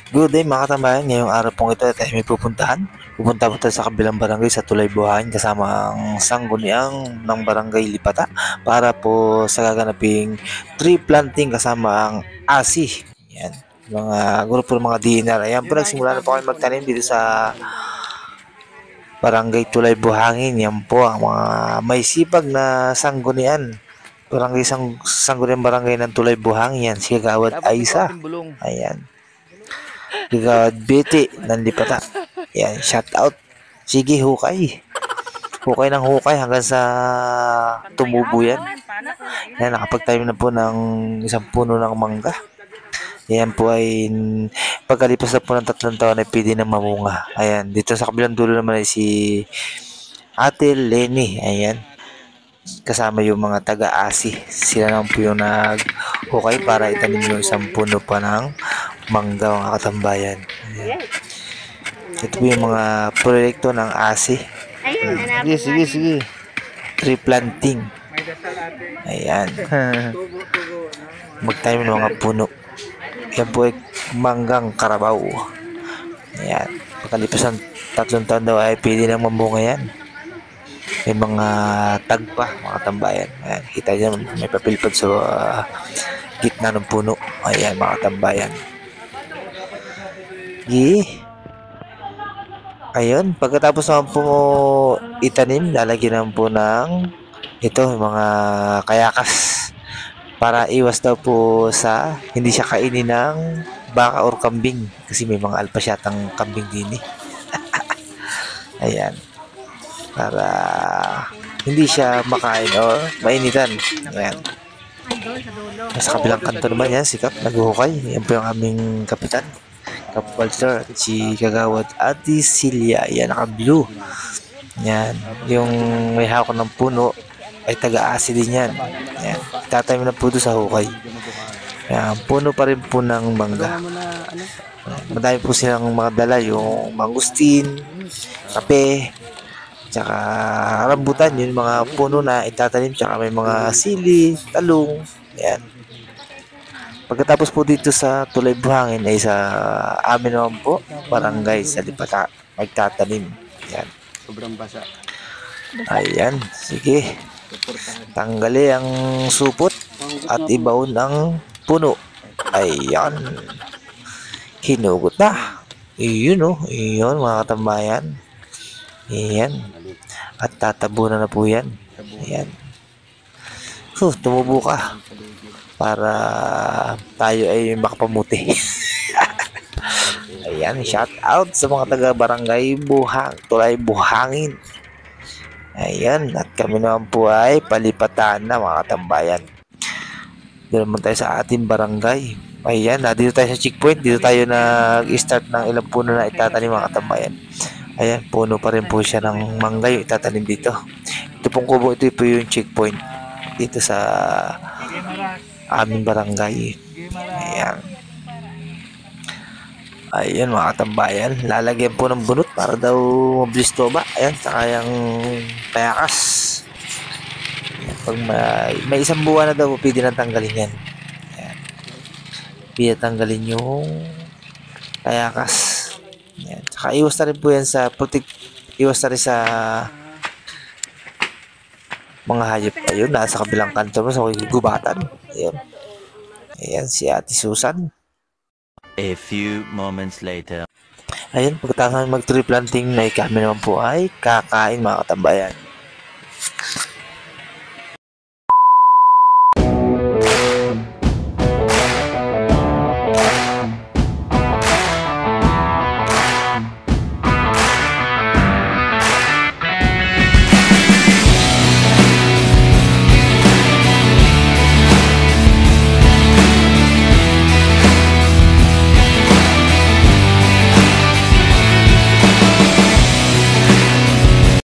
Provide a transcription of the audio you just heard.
Good day mga katambayan, ngayong araw pong ito ay may pupuntahan. Pupunta po tayo sa kabilang barangay sa Tulay Buhayin kasama ang sangguniang ng barangay Lipata para po sa gaganaping tree planting kasama ang ASI. Yan, mga grupo ng mga DNR. Ayan po, nagsimula na po kami magtanim dito sa barangay Tulay Buhangin. Yan po ang mga may sipag na sanggunian. Sangguniang barangay ng Tulay Buhangin. Yan, si Kagawad Aisa. Ayan. Biti ng Lipata. Yan, shout out. Sige, hukay. Hukay ng hukay hanggang sa tumubo yan. Yan, nakapagtanim na po ng isang puno ng mangga. Yan po ay pagkalipas na po ng 3 taon ay pwede na mamunga. Ayan, dito sa kabilang dulo naman ay si Ate Lenny. Ayan, kasama yung mga taga-asi. Sila naman po yung naghukay para itanim yung isang puno pa ng mangga mga katambayan. Ayan. Ito po yung mga proyekto ng ASI. Sige. Tree planting. Ayan. Magtanim ng mga puno. Yan po ay manggang Karabaw. Ayan. Pagkalipas ng 3 taon daw ay pwede nang mamunga yan. May mga tag pa mga katambayan. Ayan. Kita nyo may papilpad sa gitna ng puno. Ayan mga katambayan. Ayun, pagkatapos naman po itanim, lalagyan naman po ng ito, mga kayakas para iwas daw po sa hindi siya kainin ng baka or kambing kasi may mga alpasyatang kambing din eh. Ayan, para hindi siya makain or mainitan. Ayan. Sa kabilang kanto naman yan, sikap, naghuhukay. Yan po yung aming kapitan. Kapwalter, si Kagawad Ate Celia. Yan, naka-blue. Yan, yung may hawak ng puno ay taga-asi din yan. Yan, tatanim na po doon sa hukay. Yan, puno pa rin po ng mangga. Madami po silang mga dala, yung mangustin, kape, tsaka rambutan, yung mga puno na itatanim, tsaka may mga sili, talong. Yan. Pagkatapos po dito sa Tulay Buhangin ay sa amin naman po, barangay sa Lipata, magtatanim. Yan. Sobrang basa. Ayan, sige. Tanggali ang supot at ibaon ang puno. Ayan. Hinugot na. Iyon o. Iyon mga katambayan. Ayan. At tatabunan na po yan. Ayan. Tumubo ka. Para tayo ay makapamuti. Ayan, shout out sa mga taga barangay Tulay Buhangin. Ayan, at kami naman po ay palipatan na mga tambayan. Doon naman tayo sa ating barangay. Ayan, dito tayo sa checkpoint. Dito tayo nag-start ng ilang puno na itatanim mga tambayan. Ayan, puno pa rin po siya ng mangga yung itatanim dito. Ito pong kubo, ito po yung checkpoint dito sa aming barangay. Ayan. Ayan mga katambayan. Lalagyan po ng bunot para daw mabilis tuba. Ayan. Saka yung kayakas. Pag may isang buwan na daw, pwede na tanggalin yan. Ayan. Pwede tanggalin yung kayakas. Ayan. Saka iwas na rin po yan sa iwas na rin sa mga hayop. Ayun, nasa kabilang kanto mo sa gubatan. Ayan. Ayan si Ate Susan. A few moments later. Ayun, pagkatapos mag-tree planting na kami naman po ay kakain mga katambayan.